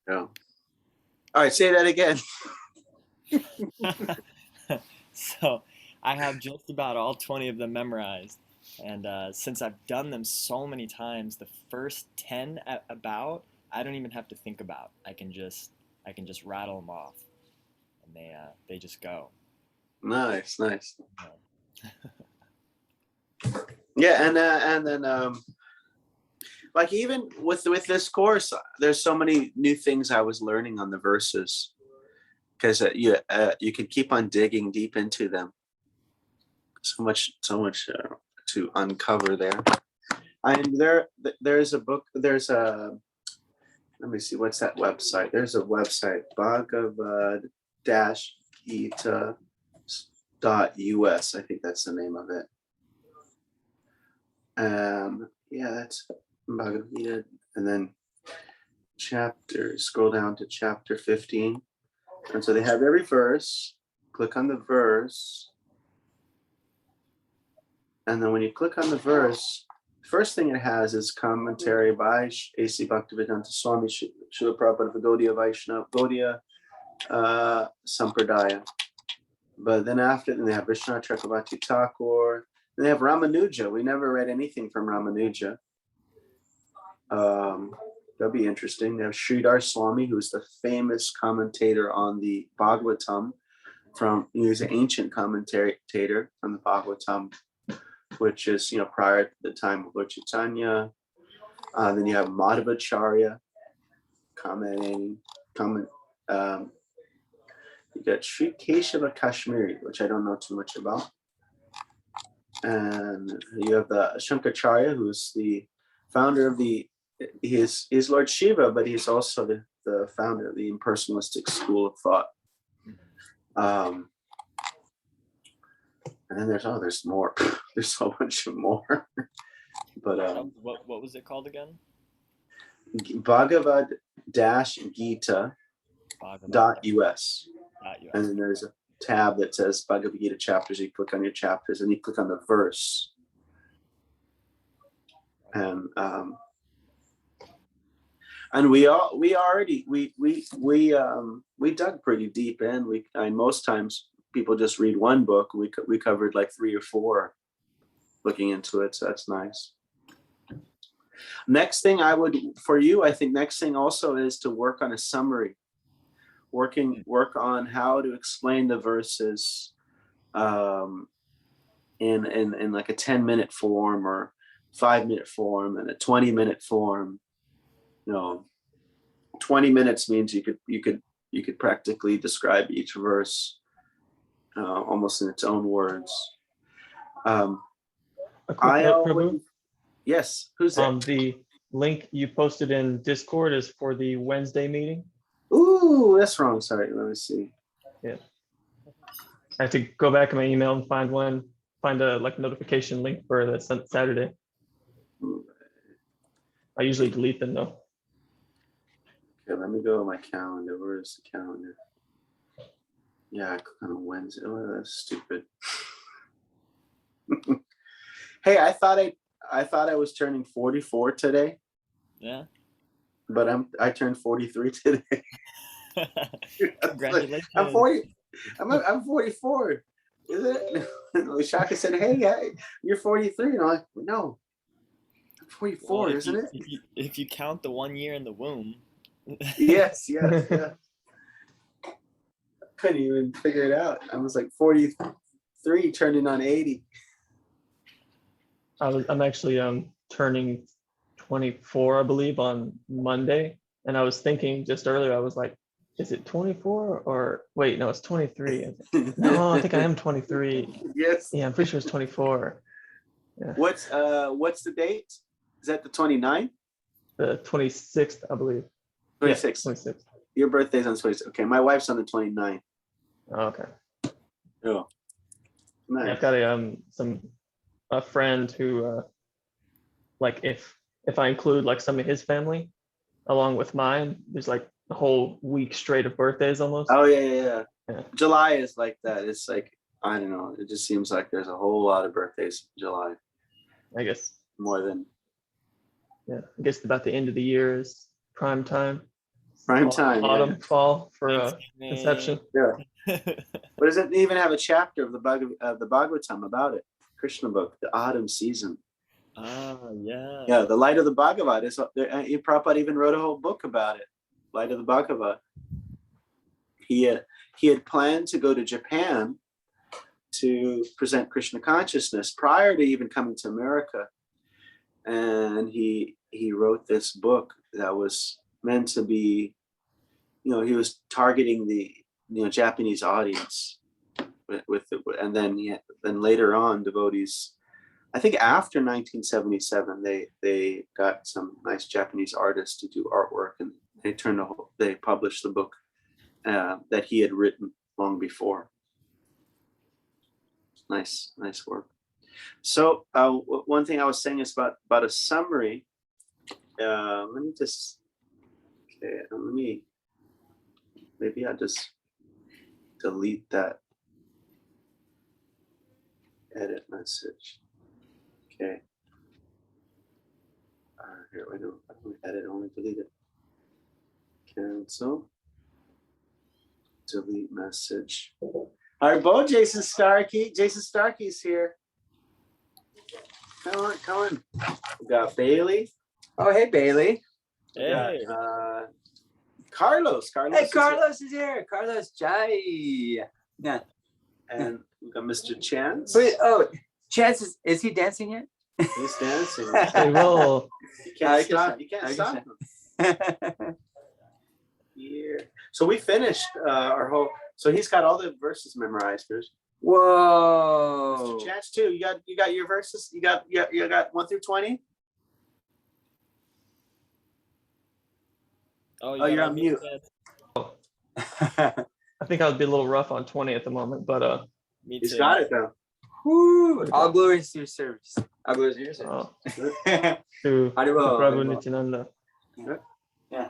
Yeah. All right, say that again. So I have just about all 20 of them memorized. And since I've done them so many times, the first 10 about, I don't even have to think about. I can just rattle them off, and they just go. Nice. Yeah. Yeah, and then like even with this course, there's so many new things I was learning on the verses, because you can keep on digging deep into them. So much to uncover there. And there's a book. There's a, let me see, what's that website? There's a website, Bhagavad-Gita.us. I think that's the name of it. Yeah, that's Bhagavad Gita. And then scroll down to chapter 15. And so they have every verse. Click on the verse. And then when you click on the verse, first thing it has is commentary by A.C. Bhaktivedanta Swami, Srila Prabhupada, Gaudiya Vaishnava, Gaudiya Sampradaya. But then after, then they have Vishwanath Chakravarti Thakur. Then they have Ramanuja. We never read anything from Ramanuja. That'll be interesting. They have Sridhar Swami, who's the famous commentator on the Bhagavatam. He was an ancient commentator on the Bhagavatam, which is, prior to the time of Lord Chaitanya. Then you have Madhvacharya commenting. You got Sri Keshava Kashmiri, which I don't know too much about. And you have the Shankaracharya, who's the founder of he's Lord Shiva, but he's also the founder of the impersonalistic school of thought. And then there's more. There's so much more. But what was it called again? Bhagavad-Gita.us. And then there's a tab that says Bhagavad Gita chapters. You click on your chapters and you click on the verse. And we dug pretty deep in. Most times people just read one book. We covered like 3 or 4 looking into it, so that's nice. Next thing I think next thing also is to work on a summary. Work on how to explain the verses in like a 10-minute form or 5-minute form and a 20-minute form. 20 minutes means you could practically describe each verse almost in its own words. Prabhu? Yes, who's that? The link you posted in Discord is for the Wednesday meeting. Ooh, that's wrong. Sorry, let me see. Yeah, I have to go back in my email and find a notification link for that Saturday. I usually delete them though. Okay, let me go to my calendar. Where is the calendar? Yeah, I click on Wednesday. Oh, that's stupid. Hey, I thought I was turning 44 today. Yeah. But I turned 43 today. Congratulations. I'm 40. I'm 44. Is it? Shaka said, "Hey, you're 43." And I'm like, "No, I'm 44, Well, isn't it?" If you count the 1 year in the womb. Yes. Couldn't even figure it out. I was like 43 turning on 80. I'm actually turning 24, I believe, on Monday, and I was thinking just earlier, I was like, is it 24 or wait, no, it's 23. No, I think I am 23. Yes. Yeah, I'm pretty sure it's 24. Yeah. What's the date? Is that the 29th? The 26th, I believe. 26th. Yeah, 26th. Your birthday's on 26th. Okay, my wife's on the 29th. Oh, okay. Oh, nice. Yeah, I've got a friend who if I include like some of his family along with mine, there's like a whole week straight of birthdays almost. Oh yeah. July is like that. It's like, I don't know, it just seems like there's a whole lot of birthdays in July. I guess More than Yeah, I guess about the end of the year is prime time. Prime time. Autumn, fall for Thanksgiving. conception. Yeah. But does it even have a chapter of the Bhagavatam about it? Krishna book, the autumn season. Yeah. Yeah, the light of the Bhagavad is up there. Prabhupada even wrote a whole book about it. Light of the Bhagavad. He had planned to go to Japan to present Krishna consciousness prior to even coming to America, and he wrote this book that was meant to be, he was targeting the Japanese audience with it, and then later on devotees. I think after 1977, they got some nice Japanese artists to do artwork, and they published the book that he had written long before. Nice work. So one thing I was saying is about a summary. Maybe I'll just delete that edit message. Okay. Here we go. Edit only, delete it. Cancel. Delete message. All right, Jason Starkey. Jason Starkey's here. Come on. We got Bailey. Oh, hey, Bailey. We got, Carlos. Hey, Carlos is here. Carlos Jai. Yeah. And we got Mr. Chance. Wait, Chance, is he dancing yet? He's dancing. Hey, well, You can't stop. You can't stop him. Yeah. So we finished our whole. So he's got all the verses memorized. Whoa. Mr. Chance too. You got your verses. You got 1 through 20. Oh, you're on mute. I think I would be a little rough on 20 at the moment, but Me too. He's got it though. Woo. All glory to your service. All glory to your service. to Haribol, Prabhu Haribol. Nityananda. Yeah,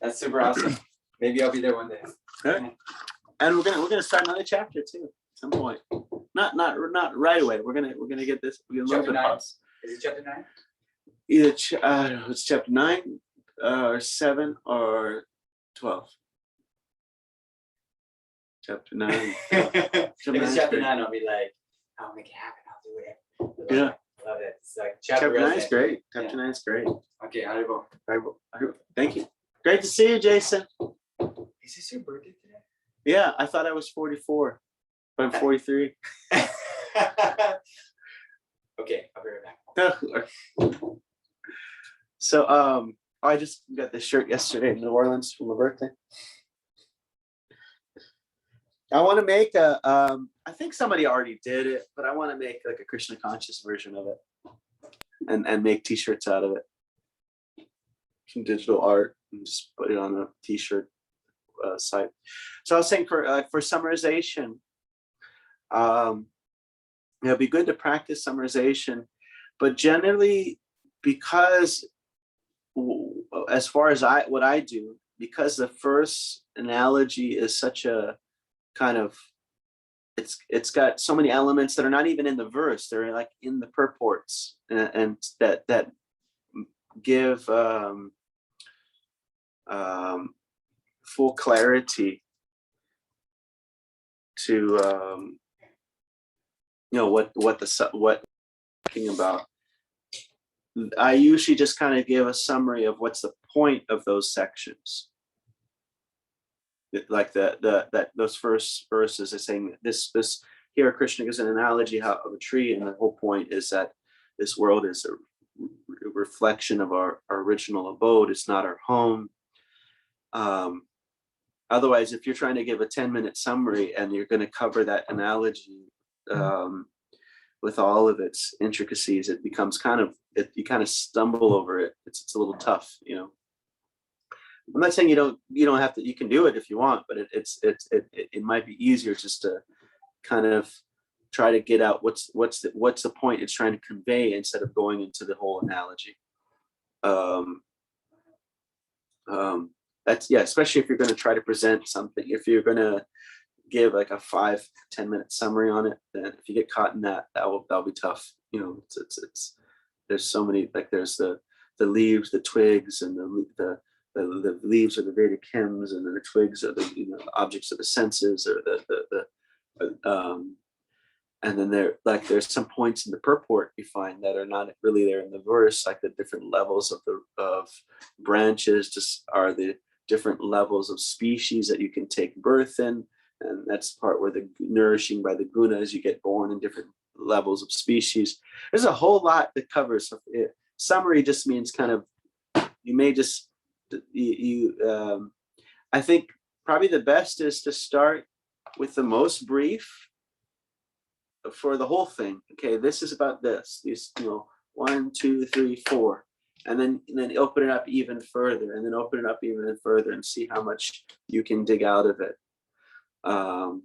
that's super awesome. Maybe I'll be there one day. Okay. And we're gonna start another chapter too at some point. Not right away. We're gonna get this. We're gonna Chapter 9? pause. Is it chapter 9? Either it's chapter 9 or 7 or 12. Chapter 9. If it's chapter 9, I'll be like, I'll make it happen. I'll do it. Yeah. Love it. It's like Chapter 9 is resident. great. Chapter 9 is great. Okay, Haribol. Thank you. Great to see you, Jason. Is this your birthday today? Yeah, I thought I was 44, but I'm 43. Okay, I'll be right back. So I just got this shirt yesterday in New Orleans for my birthday. I want to make I think somebody already did it, but I want to make like a Krishna conscious version of it and make t-shirts out of it. Some digital art and just put it on a t-shirt site. So I was saying for summarization, it'd be good to practice summarization, but generally, because as far as what I do, because the first analogy is such a kind of, it's got so many elements that are not even in the verse, they're like in the purports, and that give full clarity to what talking about. I usually just kind of give a summary of what's the point of those sections. Like those first verses are saying this here Krishna gives an analogy of a tree, and the whole point is that this world is a reflection of our original abode. It's not our home. Otherwise, if you're trying to give a 10-minute summary and you're going to cover that analogy with all of its intricacies, it becomes you kind of stumble over it. It's a little tough, I'm not saying you don't have to. You can do it if you want, but it might be easier just to kind of try to get out what's the point it's trying to convey instead of going into the whole analogy. That's especially if you're going to try to present something. If you're going to give like a 5-10 minute summary on it, then if you get caught in that'll be tough. There's so many, like there's the the leaves, the twigs, and the leaves are the Vedic hymns, and then the twigs are the objects of the senses, or and then there's some points in the purport you find that are not really there in the verse, like the different levels of branches just are the different levels of species that you can take birth in. And that's the part where the nourishing by the gunas, you get born in different levels of species. There's a whole lot that covers. Summary just means kind of, you may just, I think probably the best is to start with the most brief for the whole thing. Okay, this is about this. These, 1, 2, 3, 4. And then open it up even further, and then open it up even further, and see how much you can dig out of it. And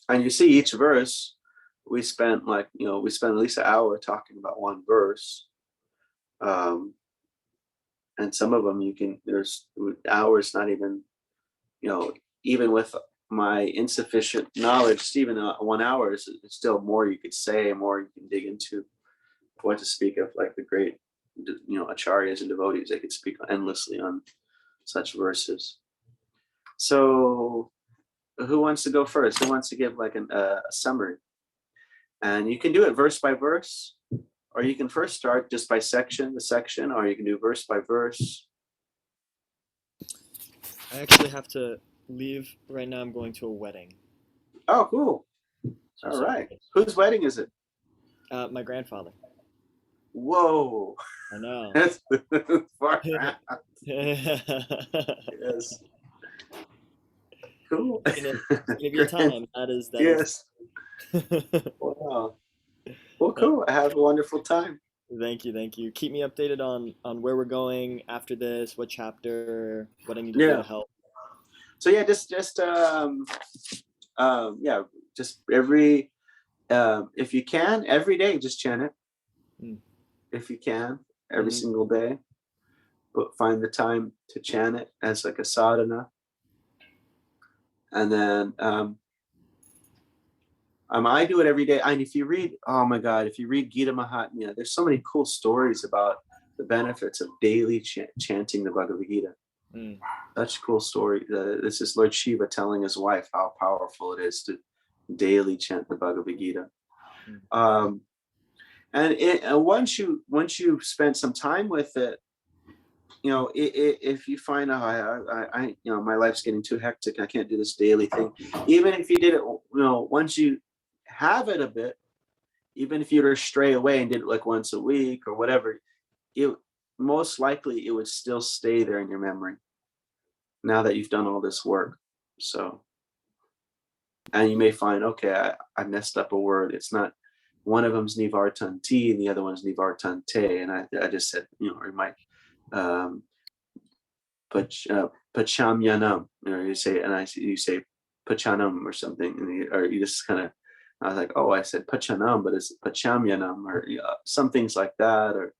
you see each verse, we spent at least an hour talking about one verse. And some of them there's hours, not even, even with my insufficient knowledge, even 1 hour is still more you could say, more you can dig into. What to speak of, like the great, acharyas and devotees, they could speak endlessly on such verses. So who wants to go first? Who wants to give like a summary? And you can do it verse by verse, or you can first start just by section, or you can do verse by verse. I actually have to leave right now. I'm going to a wedding. Oh, cool. All right. Whose wedding is it? My grandfather. Whoa. I know. That's far out. Yes. Cool. Give your time. That yes. Is. Wow. Well, cool. Have a wonderful time. Thank you. Keep me updated on where we're going after this, what chapter, what I need to do to help. So yeah, just every if you can, every day, just chant it. If you can, every single day, but find the time to chant it as like a sadhana. And then I do it every day. And if you read, oh my God, if you read Gita Mahatmya, there's so many cool stories about the benefits of daily chanting the Bhagavad Gita. Such a cool story. This is Lord Shiva telling his wife how powerful it is to daily chant the Bhagavad Gita. And once you spend some time with it, if you find I my life's getting too hectic, I can't do this daily thing. Even if you did it, once you have it a bit, even if you were to stray away and did it like once a week or whatever, it most likely it would still stay there in your memory. Now that you've done all this work, so, and you may find, okay, I messed up a word. It's not. One of them's nivartanti and the other one's nivartante, and I just said, or you might pachamyanam, you say, and you say pachanam or something, or you just kind of, I was like, oh, I said pachanam, but it's pachamyanam, or some things like that, or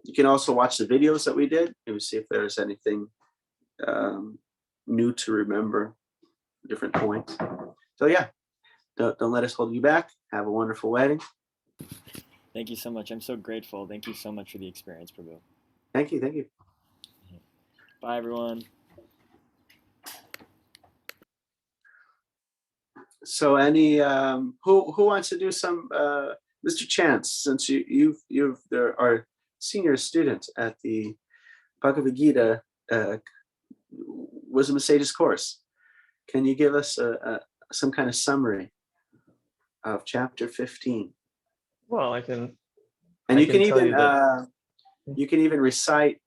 you can also watch the videos that we did and see if there's anything new to remember, different points. So yeah, don't let us hold you back. Have a wonderful wedding. Thank you so much. I'm so grateful. Thank you so much for the experience, Prabhu. Thank you. Bye, everyone. So any who wants to do some Mr. Chance, since there are senior students at the Bhagavad Gita Wisdom and Sages course. Can you give us some kind of summary of chapter 15? Well, I can. And you can even recite,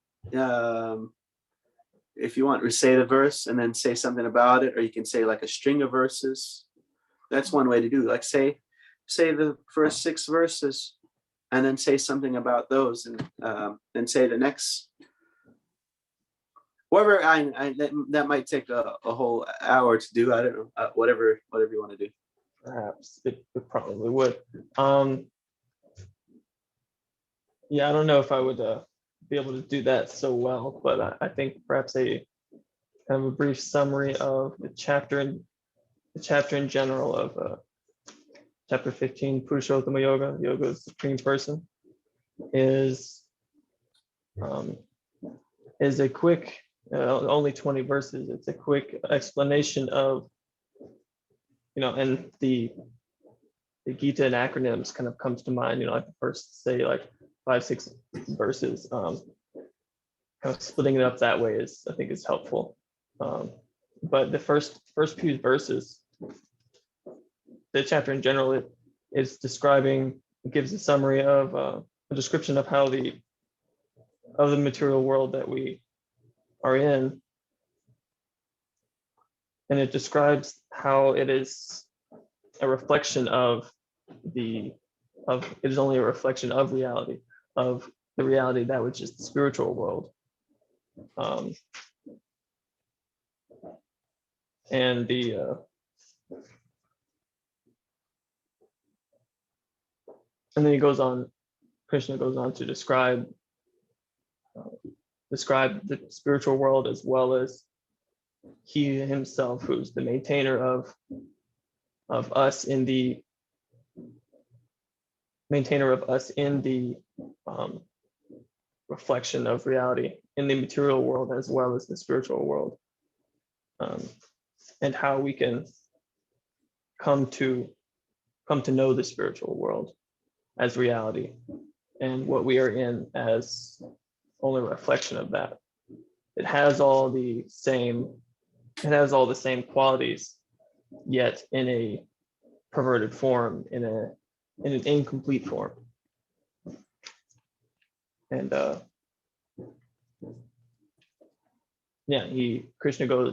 if you want, recite a verse and then say something about it, or you can say like a string of verses. That's one way to do it. Like say the first 6 verses, and then say something about those, and then say the next. Whatever, that might take a whole hour to do. I don't know. Whatever you want to do. Perhaps it probably would. Yeah, I don't know if I would be able to do that so well, but I think perhaps a kind of a brief summary of the chapter in general of chapter 15, Purushottama Yoga, Yoga of the Supreme Person, is a quick, only 20 verses. It's a quick explanation of, and the Gita and acronyms kind of comes to mind. I can first say like 5-6 verses. Kind of splitting it up that way I think is helpful. But the first few verses, the chapter in general, it gives a summary of a description of how the material world that we are in, and it describes how it is a reflection it is only a reflection of reality, of the reality that which is the spiritual world. And then Krishna goes on to describe the spiritual world, as well as he himself, who's the maintainer of us in the reflection of reality in the material world as well as the spiritual world, and how we can come to know the spiritual world as reality, and what we are in as only a reflection of that. It has all the same qualities, yet in a perverted form, in an incomplete form. And Krishna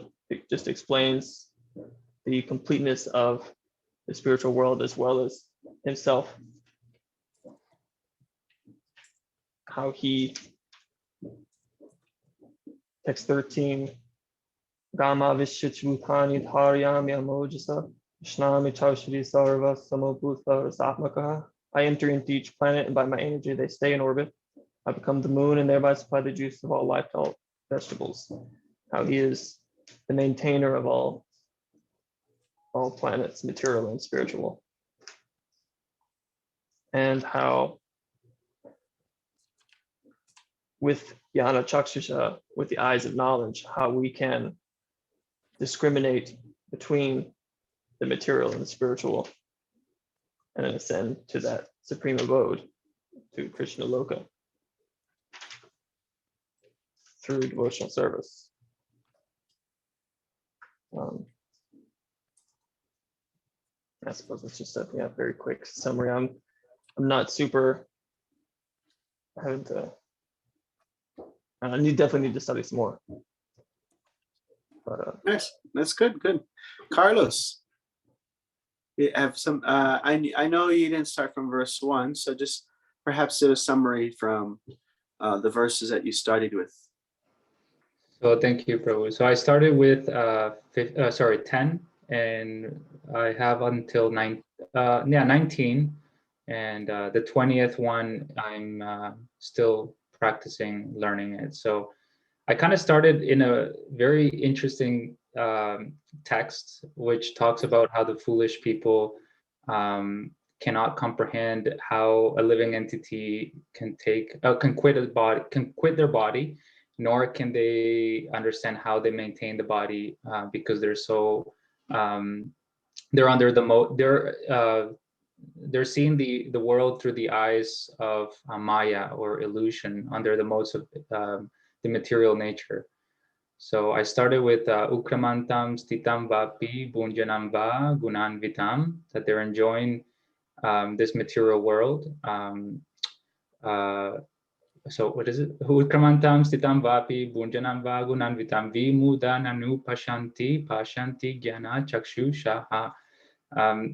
just explains the completeness of the spiritual world as well as himself, how he, text 13, Gama Vishchutani Dharyami Amojasa Shnami Chaushri Sarva Samobhuta Rasatmaka. I enter into each planet, and by my energy they stay in orbit. I become the moon and thereby supply the juice of all life to all vegetables. How he is the maintainer of all planets, material and spiritual. And how with Jnana Chakshusha, with the eyes of knowledge, how we can discriminate between the material and the spiritual, and then ascend to that supreme abode, to Krishna Loka, through devotional service. I suppose it's just a very quick summary. I'm not super. I definitely need to study some more. But nice, that's good. Carlos, you have some. I know you didn't start from verse 1, so just perhaps do a summary from the verses that you studied with. So thank you, Prabhu. So I started with 10, and I have until 19, and the 20th one I'm still practicing learning it. So I kind of started in a very interesting text, which talks about how the foolish people cannot comprehend how a living entity can quit their body, nor can they understand how they maintain the body, because they're so they're under the they're seeing the world through the eyes of Maya, or illusion, under the modes of the material nature. So I started with Ukramantam Stitam Vapi Bunjanam Va Gunan Vitam, that they're enjoying this material world. So what is it? Utkramantam Stitam Vapi Bunjanam Va Gunan Vitam Vimudananu Pashanti Jnana Chakshu Shaha.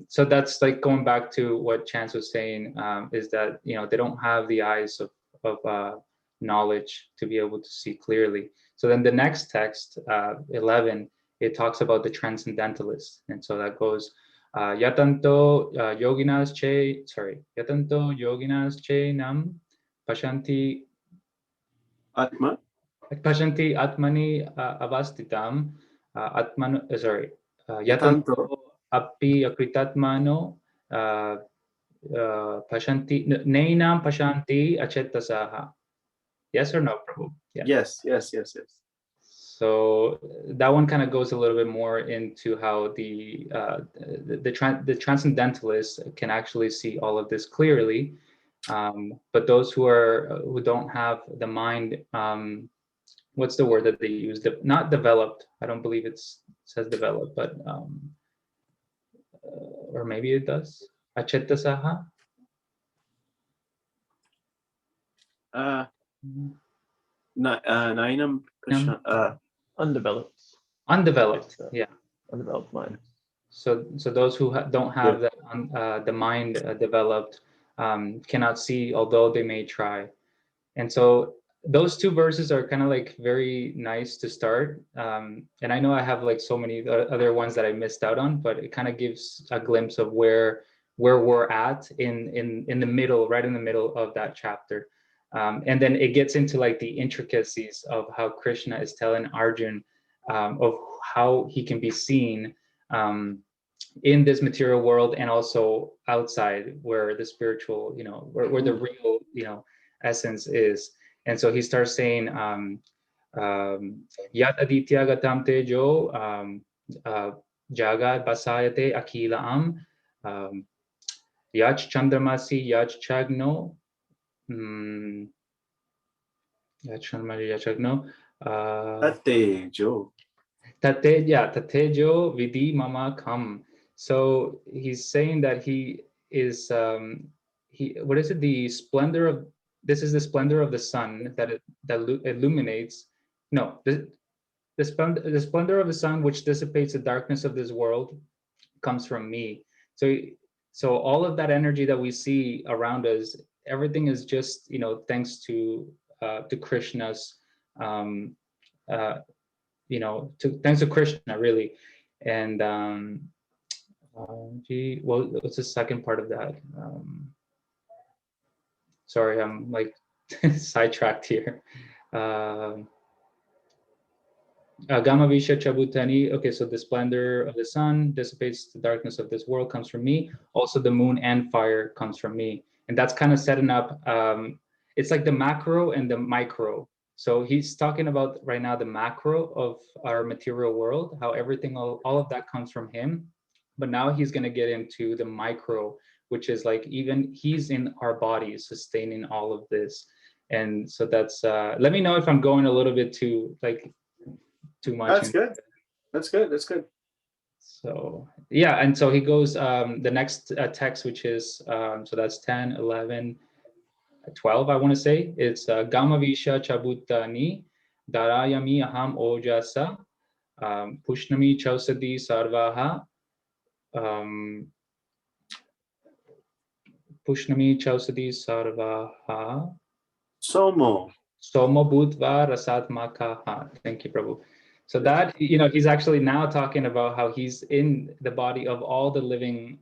So that's like going back to what Chance was saying, is that they don't have the eyes of knowledge to be able to see clearly. So then the next text, 11, it talks about the transcendentalists, and so that goes Yatanto yoginas che nam pashanti atmani avastitam yatanto api akritatmano pashanti nainam pashanti achetasaha. Yes or no, Prabhu? Yeah. Yes. So that one kind of goes a little bit more into how the transcendentalists can actually see all of this clearly, but those who don't have the mind, what's the word that they use? Not developed. I don't believe it says developed, but or maybe it does. Achetasaha. Nainam Undeveloped. Undeveloped. Yeah. Undeveloped mind. So those who don't have the mind developed cannot see, although they may try. And so those two verses are kind of like very nice to start. And I know I have like so many other ones that I missed out on, but it kind of gives a glimpse of where we're at in the middle, right in the middle of that chapter. And then it gets into like the intricacies of how Krishna is telling Arjun of how he can be seen in this material world and also outside, where the spiritual, where the real, essence is. And so he starts saying, Yat aditya gatam tejo jagad basayate akila yach chandramasi yach chagno yach chandramasi yach chagno Tatejo. Tatejo vidi mama kam. So he's saying that he is what is it? This is the splendor of the sun that illuminates. No, the splendor of the sun which dissipates the darkness of this world comes from me. So all of that energy that we see around us, everything is just thanks to Krishna's thanks to Krishna, really. And what's the second part of that? Sorry, I'm like sidetracked here. Gamavisha Chabutani. Okay, so the splendor of the sun dissipates the darkness of this world comes from me. Also, the moon and fire comes from me. And that's kind of setting up. It's like the macro and the micro. So he's talking about right now the macro of our material world, how everything, all of that comes from him. But now he's going to get into the micro, which is like even he's in our bodies sustaining all of this. And so that's, let me know if I'm going a little bit too much. That's good. So yeah, and so he goes, the next text, which is, so that's 10, 11, 12, I want to say. It's Gamavisha Chabutani Darayami Aham Ojasa Pushnami Chausadi Sarvaha Pushnami Chausadi Sarvaha Somo Bhutva Rasatmakaha. Thank you, Prabhu. So that, he's actually now talking about how he's in the body of all the living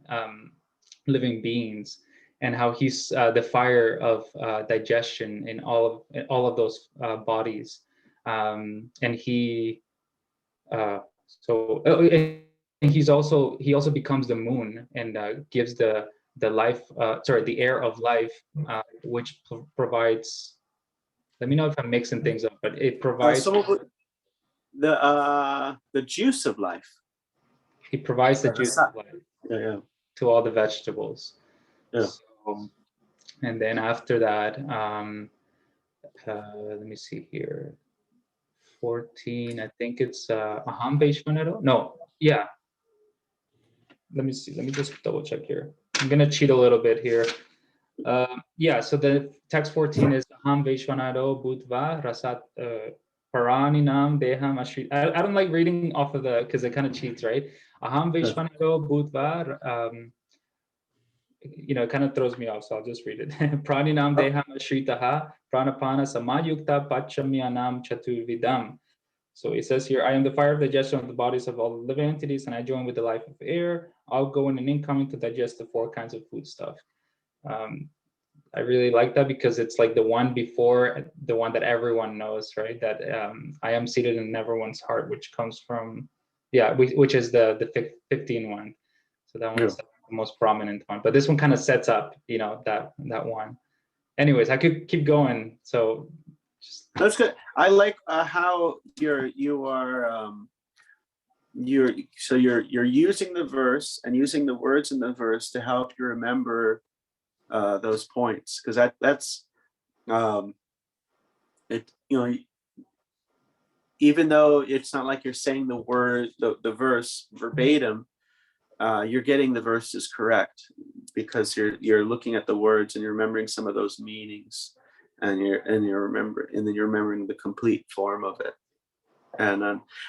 beings, and how he's the fire of digestion in all of those bodies, and he he also becomes the moon and gives the life, the air of life, which provides. Let me know if I'm mixing things up, but it provides the juice of life. He provides the juice of life to all the vegetables. Yeah. So, and then after that, let me see here. 14, I think it's Aham Vaishvanaro. No, yeah. Let me see. Let me just double check here. I'm gonna cheat a little bit here. Yeah, so the text 14 is Aham Vaishvanaro Bhutva Rasat Paraninam Deham Ashri. I don't like reading off of because it kind of cheats, right? Aham Vaishvanaro Bhutva, it kind of throws me off, so I'll just read it. Praninam Deham Ashritaha Pranapana Samayukta Pachamyanam Chaturvidam. So it says here, I am the fire of digestion of the bodies of all the living entities, and I join with the life of air, outgoing and incoming to digest the 4 kinds of food stuff. I really like that because it's like the one before the one that everyone knows, right? That I am seated in everyone's heart, which comes from, which is the 15 one. So that one's the most prominent one. But this one kind of sets up, that one. Anyways, I could keep going. So that's good. I like how you're using the verse and using the words in the verse to help you remember those points, because that's it. Even though it's not like you're saying the verse verbatim, you're getting the verses correct, because you're looking at the words and you're remembering some of those meanings, and you're remembering the complete form of it. And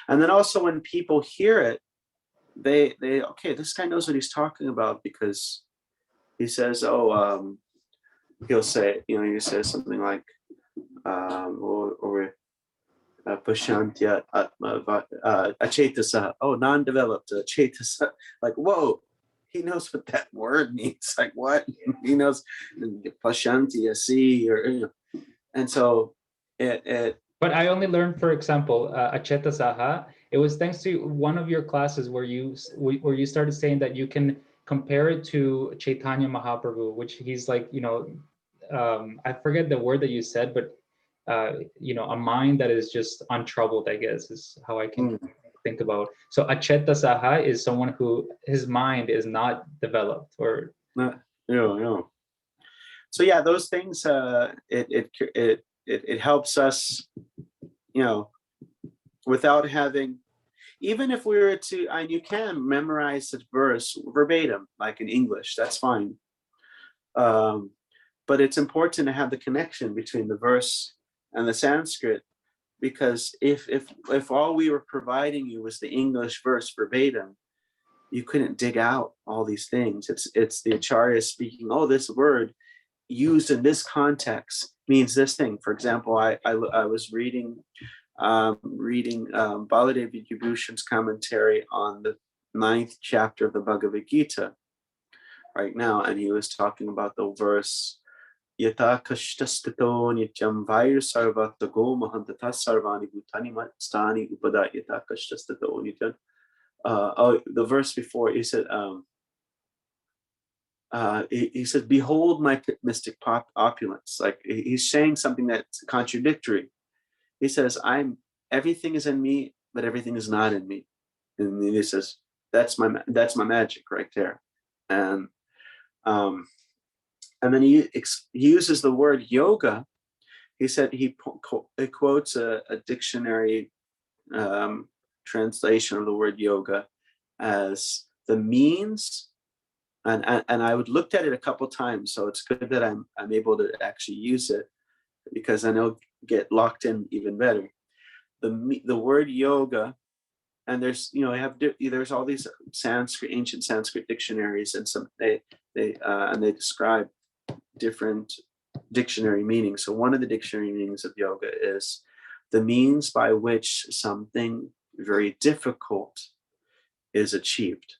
then also when people hear it, they okay, this guy knows what he's talking about, because he says, he'll say, he says something like, or Pashantya Achetasa, non-developed Chetasa. Like, whoa, he knows what that word means. Like, what? He knows Pashantya, see, and so it. But I only learned, for example, Achetasaha. It was thanks to one of your classes where you started saying that you can compare it to Chaitanya Mahaprabhu, which he's like, I forget the word that you said, but a mind that is just untroubled, I guess, is how I can think about. So Acheta Saha is someone who his mind is not developed, or So yeah, those things it helps us, without having, even if we were to, and you can memorize the verse verbatim, like in English, that's fine. But it's important to have the connection between the verse and the Sanskrit, because if all we were providing you was the English verse verbatim, you couldn't dig out all these things. It's the Acharya speaking, this word used in this context means this thing. For example, I was reading Baladev Vibhushan's commentary on the 9th chapter of the Bhagavad Gita right now, and he was talking about the verse Yata Kashtastato Nityam Vair Sarvatago Mahantata Sarvani Bhutani Matstani Upada Yata Kashtastato Nityam. The verse before, he said, he said, behold my mystic opulence. Like, he's saying something that's contradictory. He says, everything is in me, but everything is not in me. And he says, that's my magic right there. And then he uses the word yoga. He said he quotes a dictionary translation of the word yoga as the means, and I would looked at it a couple times, so it's good that I'm able to actually use it, because then it'll get locked in even better. The word yoga, and there's there's all these ancient Sanskrit dictionaries, and they describe different dictionary meanings. So one of the dictionary meanings of yoga is the means by which something very difficult is achieved.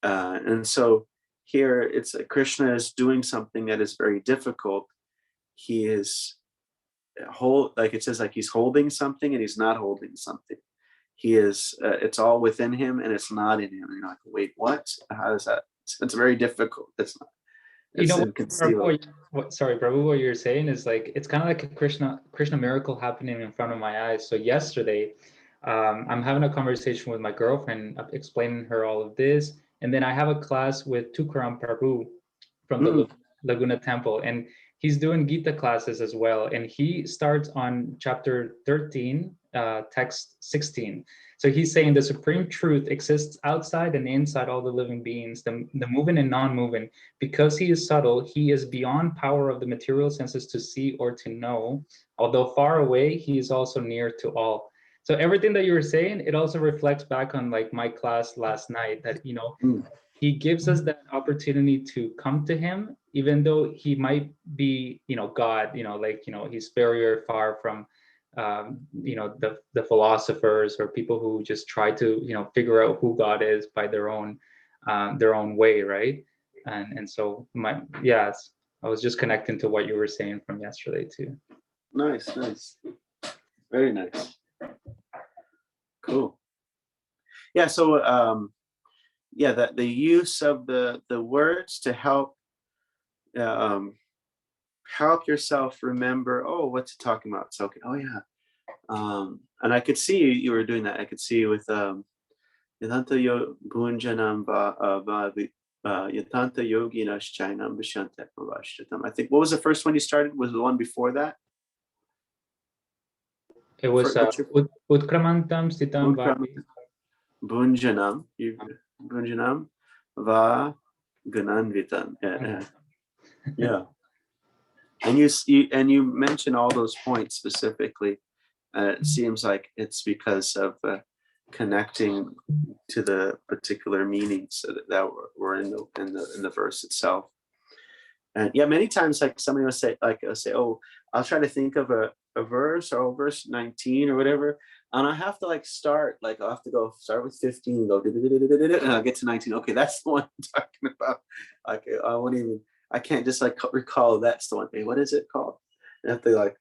And so here it's Krishna is doing something that is very difficult. He is like it says, like he's holding something and he's not holding something. He is it's all within him and it's not in him. And you're like, wait, what? How is that? It's very difficult. It's not. It's inconceivable. Prabhu, what you're saying is like, it's kind of like a Krishna miracle happening in front of my eyes. So yesterday, I'm having a conversation with my girlfriend, explaining her all of this. And then I have a class with Tukaram Prabhu from the Laguna Temple. And he's doing Gita classes as well. And he starts on chapter 13, text 16. So he's saying the supreme truth exists outside and inside all the living beings, the moving and non-moving. Because he is subtle, he is beyond power of the material senses to see or to know. Although far away, he is also near to all. So everything that you were saying, it also reflects back on like my class last night, that, he gives us that opportunity to come to him, even though he might be, God, he's very far from, the philosophers or people who just try to, figure out who God is by their own way, right? And so I was just connecting to what you were saying from yesterday too. Nice, very nice, cool. Yeah. So that the use of the words to help help yourself remember, oh, what's it talking about? So, okay, oh yeah. And I could see you were doing that. I could see you with Yatanta Bhunjanam Yatanta Yoginas Chainam Vishantat Mavashtatam. I think, what was the first one you started? Was the one before that? It was Utkramantam Stitam Bhunjanam Bhunjanam Va Gananvitan. Yeah. And you mention all those points specifically. It seems like it's because of connecting to the particular meanings that were in the verse itself. And yeah, many times, like somebody will say, oh, I'll try to think of a verse, or verse 19 or whatever, and I have to start, I'll have to go start with 15, go and I'll get to 19. Okay, that's the one I'm talking about. I can't just recall that's the one. Hey, what is it called? I have to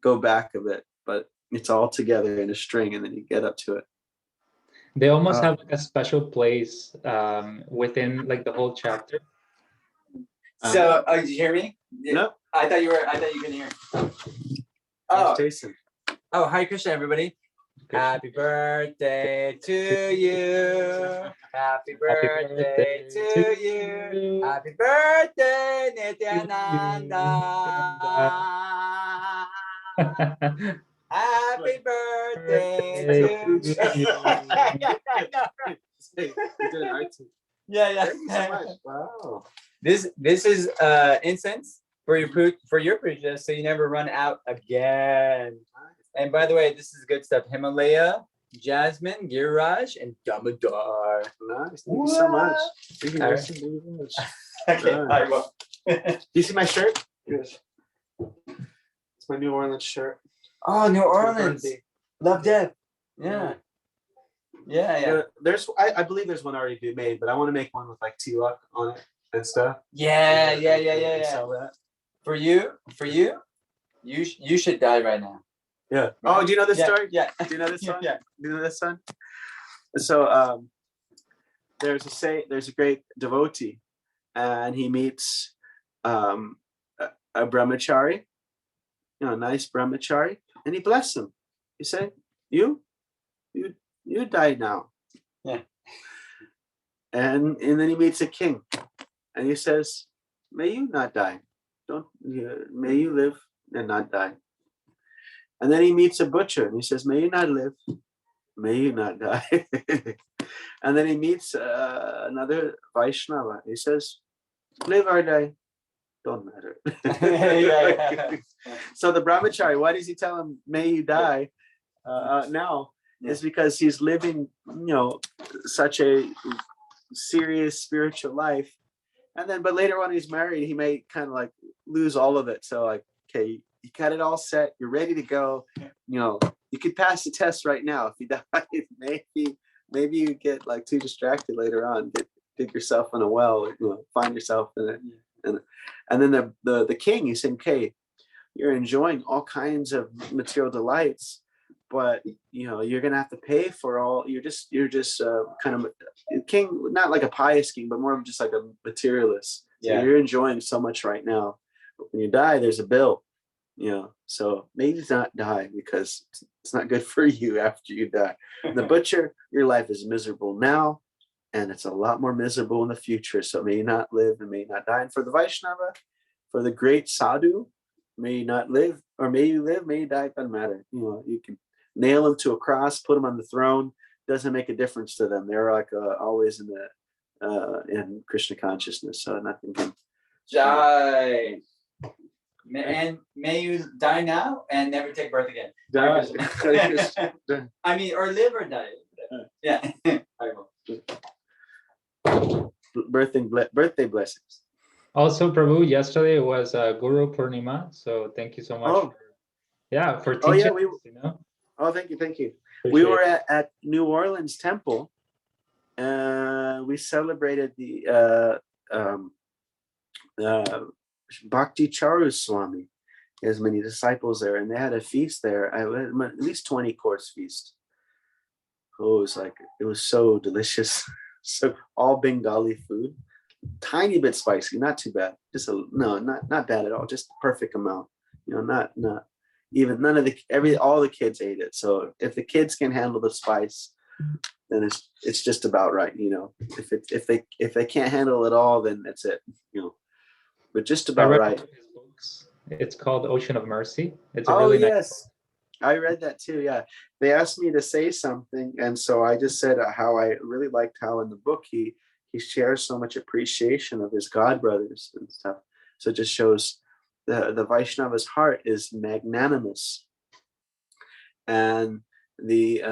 go back a bit, but it's all together in a string, and then you get up to it. They almost have a special place within the whole chapter. So, did you hear me? No. I thought you couldn't hear. Oh, Jason. Oh, Hare Krishna, everybody. Okay. Happy birthday to you. Happy birthday to you. Happy birthday, Nityananda. Happy birthday to you. Yeah. Thank you so much. Wow. This is incense for your puja, so you never run out again. And by the way, this is good stuff. Himalaya, jasmine, giriraj, and damodar. Nice. Thank you so much. Thank you very much. Okay, bye. Well. Do you see my shirt? Yes. It's my New Orleans shirt. Oh, New Orleans. Love Death. Yeah. I believe there's one already made, but I want to make one with tilak on it and stuff. Yeah. Sell that. For you, you should die right now. Yeah. Right? Oh, do you know this story? Yeah. Do you know this one? Yeah. Do you know this one? So there's a great devotee, and he meets a brahmachari, a nice brahmachari, and he blesses him. He said, You die now. Yeah. And then he meets a king, and he says, May you not die. May you live and not die. And then he meets a butcher, and he says, May you not live. May you not die. And then he meets another Vaishnava. He says, Live or die, don't matter. So the brahmachari, why does he tell him, May you die now? Is because he's living, such a serious spiritual life. And then, but later when he's married, he may kind of lose all of it. So okay, you got it all set. You're ready to go. You could pass the test right now. If you die, maybe you get too distracted later on. Dig yourself in a well. Find yourself in it. And then the king, he's saying, okay, you're enjoying all kinds of material delights, but you're gonna have to pay for all. You're just kind of a king, not like a pious king, but more of just like a materialist. So you're enjoying so much right now. But when you die, there's a bill. So maybe not die, because it's not good for you after you die. The butcher, your life is miserable now, and it's a lot more miserable in the future. So may you not live and may you not die. And for the Vaishnava, for the great sadhu, may you not live, or may you live, may you die, it doesn't matter. You can nail them to a cross, put them on the throne, doesn't make a difference to them. They're always in Krishna consciousness, so nothing can. Jai. And may you die now and never take birth again. I mean, or live or die. Yeah. Birthday blessings. Also, Prabhu, yesterday was Guru Purnima, so thank you so much. For teaching. Oh, thank you. Appreciate we were at New Orleans Temple, and we celebrated the Bhakti Charu Swami. He has many disciples there, and they had a feast there. At least 20-course feast. Oh, it was so delicious. So all Bengali food, tiny bit spicy, not too bad. Just not bad at all. Just the perfect amount. Not even none of all the kids ate it. So if the kids can handle the spice, then it's just about right. If they can't handle it all, then that's it. But just about right. It's called Ocean of Mercy. It's a Oh, really yes. nice. I read that too. Yeah. They asked me to say something. And so I just said how I really liked how in the book he shares so much appreciation of his God brothers and stuff. So it just shows the Vaishnava's heart is magnanimous. And the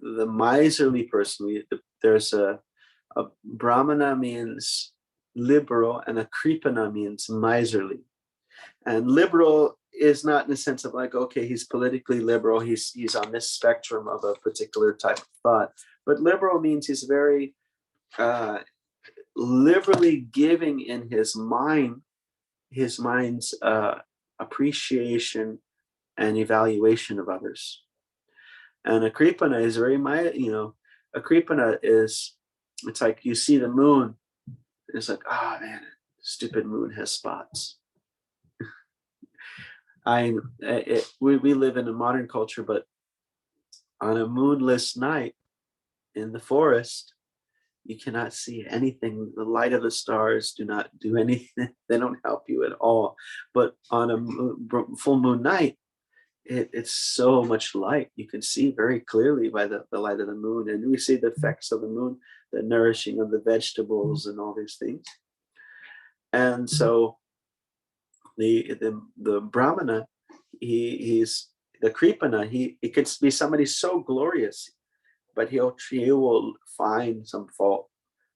miserly person, there's a Brahmana means liberal and a Kripana means miserly. And liberal is not in the sense of like, okay, he's politically liberal, he's on this spectrum of a particular type of thought, but liberal means he's very liberally giving in his mind's appreciation and evaluation of others. And a kripana is a kripana is, it's like you see the moon, it's like, oh man, stupid moon has spots. We live in a modern culture, but on a moonless night in the forest, you cannot see anything. The light of the stars do not do anything. They don't help you at all. But on a full moon night, it's so much light. You can see very clearly by the light of the moon. And we see the effects of the moon, the nourishing of the vegetables and all these things. And so the Brahmana, he's the Kripana, he could be somebody so glorious, but he will find some fault.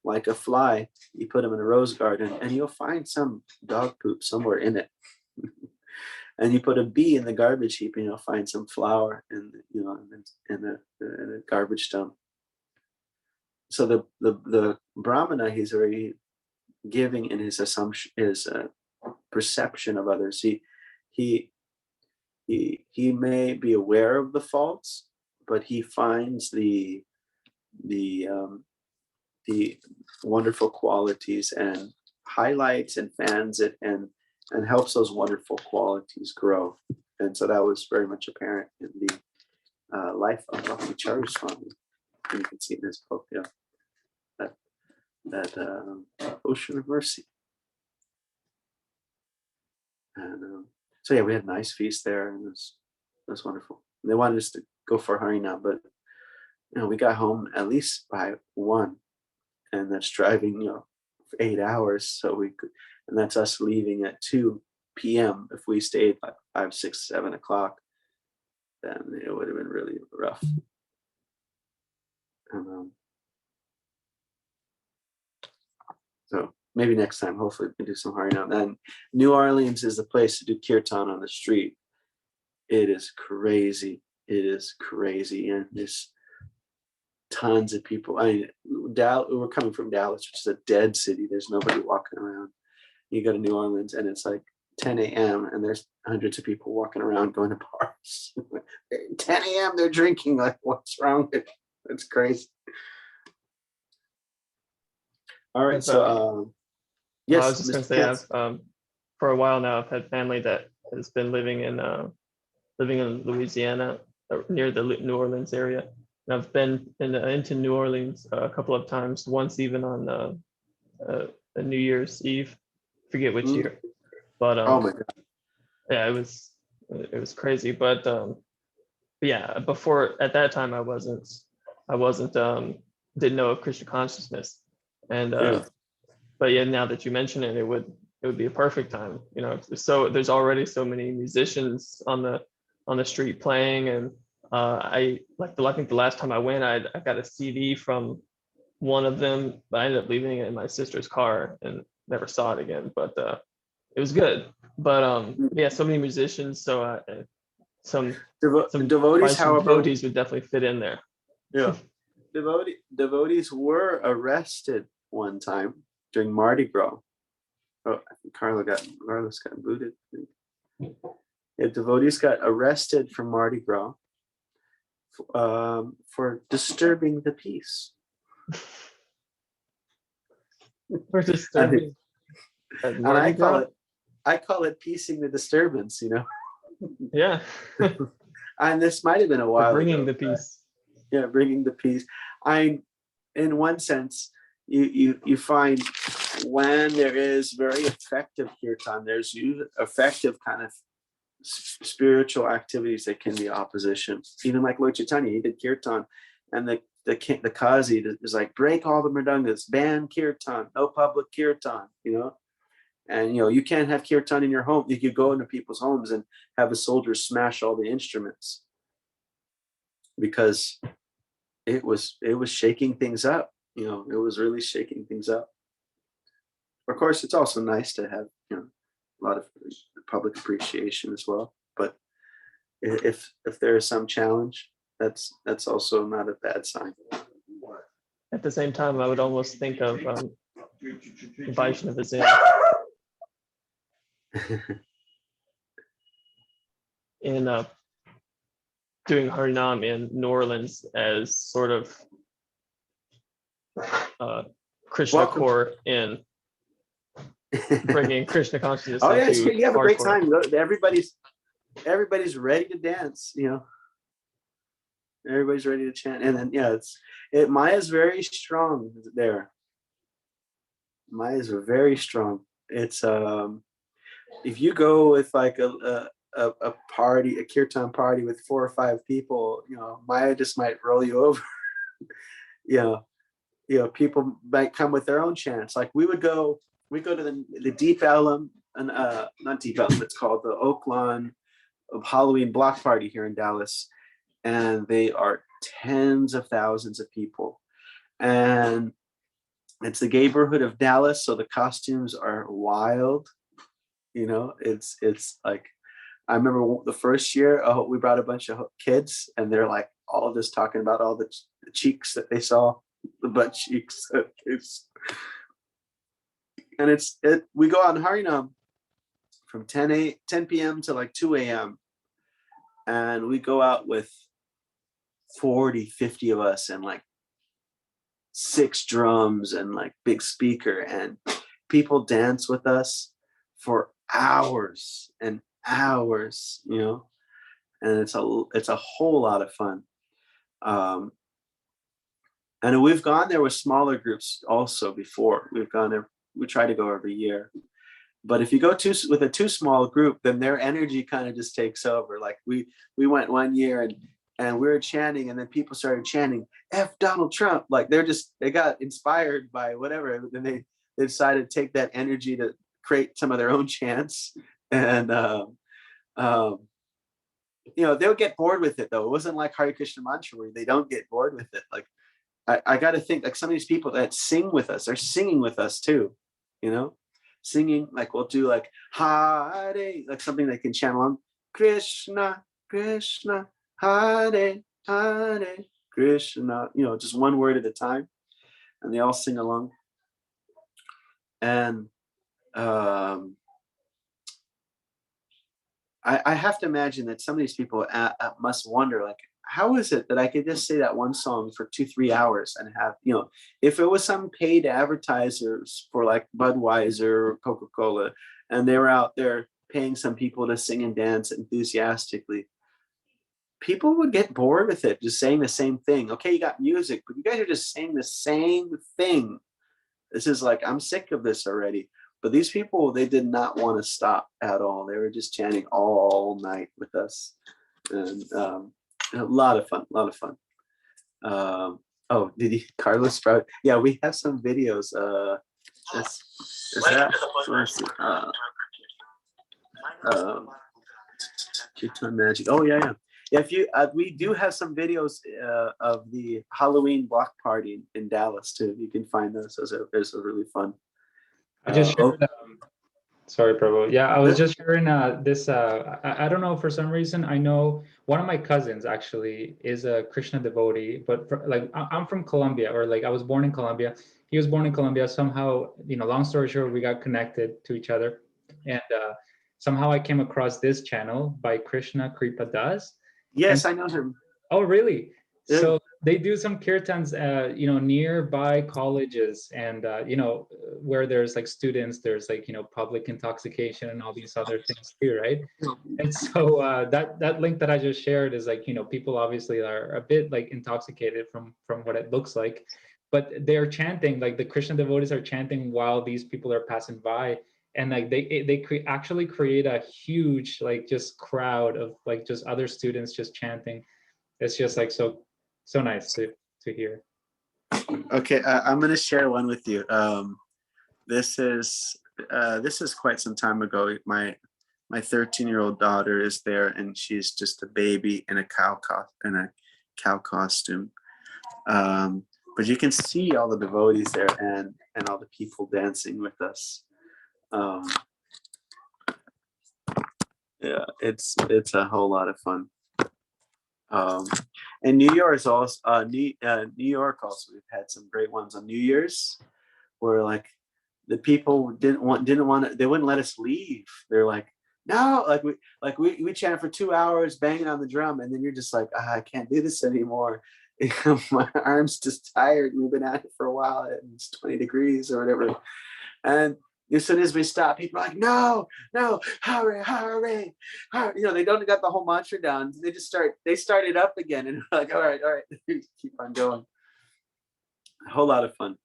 Like a fly, you put him in a rose garden and you'll find some dog poop somewhere in it. And you put a bee in the garbage heap and you'll find some flour in a garbage dump. So the Brahmana, he's very giving in his assumption, his perception of others. He may be aware of the faults, but he finds the wonderful qualities and highlights and fans it and helps those wonderful qualities grow. And so that was very much apparent in the life of Bhakti Charu Swami. And you can see in this book, that Ocean of Mercy. And so yeah, we had a nice feast there, and it was wonderful. And they wanted us to go for Harinam, but we got home at least by 1, and that's driving for 8 hours. So we could, and that's us leaving at 2 p.m. If we stayed like 5, 6, 7 o'clock, then it would have been really rough. And, so maybe next time, hopefully we can do some Harinam. And New Orleans is the place to do kirtan on the street. It is crazy. It is crazy. And there's tons of people. I mean, we're coming from Dallas, which is a dead city. There's nobody walking around. You go to New Orleans and it's like 10 a.m. and there's hundreds of people walking around going to bars. 10 a.m. they're drinking. Like, what's wrong with it? It's crazy. All right. So, yes. I was just going to say, for a while now, I've had family that has been living in Louisiana, near the New Orleans area. And I've been into New Orleans a couple of times, once even on New Year's Eve, forget which year. But oh my God. Yeah, it was crazy. But yeah, before, at that time, I wasn't didn't know of Krishna consciousness. And but yeah, now that you mention it, it would be a perfect time. So there's already so many musicians on the street playing, and I think the last time I went, I got a CD from one of them, but I ended up leaving it in my sister's car and never saw it again. But it was good. But yeah, so many musicians. So some devotees, however, devotees would definitely fit in there. Yeah, devotees were arrested one time during Mardi Gras. Oh, I think Carlos got booted. Yeah, devotees got arrested for Mardi Gras, for disturbing the peace. For disturbing. And I call it piecing the disturbance, you know. Yeah. And this might have been a while Bringing ago, the peace. Yeah, bringing the peace. In one sense, you find when there is very effective kirtan, there's effective kind of spiritual activities that can be opposition. Even like Lord Chaitanya, he did kirtan, and the Qazi is like, break all the mridangas, ban kirtan, no public kirtan, you know. And you can't have kirtan in your home. You could go into people's homes and have a soldier smash all the instruments, because it was shaking things up. It was really shaking things up. Of course, it's also nice to have a lot of public appreciation as well. But if there is some challenge, that's also not a bad sign. At the same time, I would almost think of Vaishnavism in doing Harinam in New Orleans as sort of Krishna core in bringing Krishna consciousness. Oh yeah, into you have a great hardcore. time. Everybody's ready to dance. Everybody's ready to chant, and then Maya's very strong there. Maya's very strong. It's if you go with like a party, a kirtan party with 4 or 5 people, Maya just might roll you over. People might come with their own chants. Like we go to the Deep Ellum, and not Deep Ellum, it's called the Oaklawn of Halloween block party here in Dallas, and they are tens of thousands of people, and it's the neighborhood of Dallas, so the costumes are wild. It's like, I remember the first year, we brought a bunch of kids, and they're like all just talking about all the cheeks that they saw, the butt cheeks. And we go out in Harinam from 10 p.m. to like 2 a.m. And we go out with 40, 50 of us, and like 6 drums and like big speaker, and people dance with us for hours and hours, and it's a whole lot of fun. And we've gone there with smaller groups also before. We've gone there. We try to go every year. But if you go with a too small group, then their energy kind of just takes over. Like we went one year and we were chanting, and then people started chanting F Donald Trump. Like they got inspired by whatever. Then they decided to take that energy to create some of their own chants. And they'll get bored with it though. It wasn't like Hare Krishna mantra where they don't get bored with it. Like I got to think, like some of these people that sing with us, they're singing with us too, singing. Like we'll do like Hare, like something they can chant along. Krishna, Krishna, Hare, Hare, Krishna, just one word at a time, and they all sing along. And I have to imagine that some of these people must wonder, like, how is it that I could just say that one song for 2-3 hours and have, if it was some paid advertisers for like Budweiser or Coca-Cola, and they were out there paying some people to sing and dance enthusiastically, people would get bored with it, just saying the same thing. Okay, you got music, but you guys are just saying the same thing. This is like, I'm sick of this already. But these people, they did not want to stop at all. They were just chanting all night with us. And a lot of fun, did he, Carlos Sprout? Yeah, we have some videos. Is that? Let's see. Kirtan Magic. Oh, yeah. If you, we do have some videos of the Halloween block party in Dallas too. You can find those. Those are really fun. I just shared, sorry, Prabhu. Yeah, I was just sharing this. I don't know, for some reason, I know one of my cousins actually is a Krishna devotee, but I'm from Colombia, or like I was born in Colombia. He was born in Colombia. Somehow, long story short, we got connected to each other, and somehow I came across this channel by Krishna Kripa Das. Yes, I know him. Oh, really? Yeah. So they do some kirtans, nearby colleges, and where there's like students, there's like public intoxication and all these other things too, right? And so that link that I just shared is like people obviously are a bit like intoxicated from what it looks like, but they're chanting, like the Krishna devotees are chanting while these people are passing by, and like actually create a huge like just crowd of like just other students just chanting. It's just like so nice to hear. Okay, I'm gonna share one with you. This is quite some time ago. My 13-year-old daughter is there, and she's just a baby in a cow costume. But you can see all the devotees there and all the people dancing with us. Yeah, it's a whole lot of fun. And New York is also New York also. We've had some great ones on New Year's, where like the people didn't want to, they wouldn't let us leave. They're like, no, we chanted for 2 hours banging on the drum, and then you're just like, I can't do this anymore. My arm's just tired. We've been at it for a while, and it's 20 degrees or whatever. And as soon as we stop, people are like, no, hurry. They don't got the whole mantra down. They start it up again, and we're like, all right, keep on going. A whole lot of fun.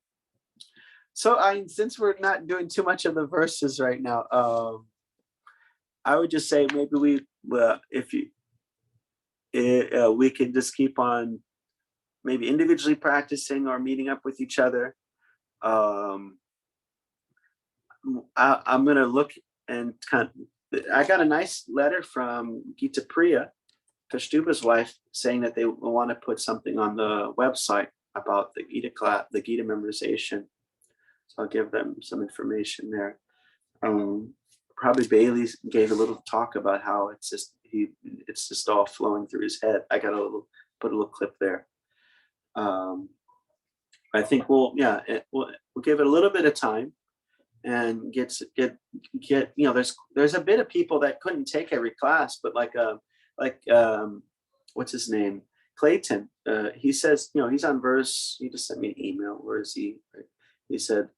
So since we're not doing too much of the verses right now, I would just say maybe we can just keep on maybe individually practicing or meeting up with each other. I'm going to look and I got a nice letter from Gita Priya, Kashtuba's wife, saying that they want to put something on the website about the Gita class, the Gita memorization. So I'll give them some information there. Probably Bailey gave a little talk about how it's just all flowing through his head. I got put a little clip there. I think we'll give it a little bit of time and get there's a bit of people that couldn't take every class, but like what's his name, Clayton, he says he's on verse, he just sent me an email, where is he? He said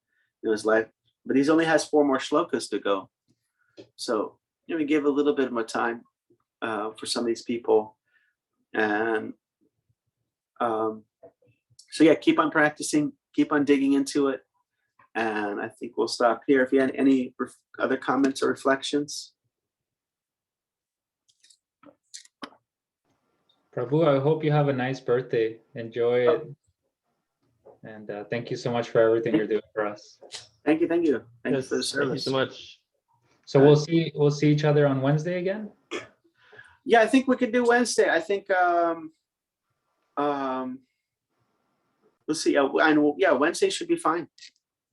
his life, but he only has 4 more shlokas to go, so we give a little bit more time for some of these people. And so yeah, keep on practicing, keep on digging into it. And I think we'll stop here. If you had any other comments or reflections. Prabhu, I hope you have a nice birthday. Enjoy it. And thank you so much for everything you're doing for us. Thank you for the service. Thank you so much. So we'll see each other on Wednesday again? Yeah, I think we could do Wednesday. I think we'll see. Wednesday should be fine.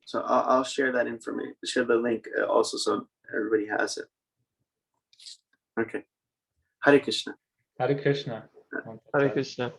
So I'll share that information, share the link also, so everybody has it. Okay. Hare Krishna. Hare Krishna. Hare Krishna.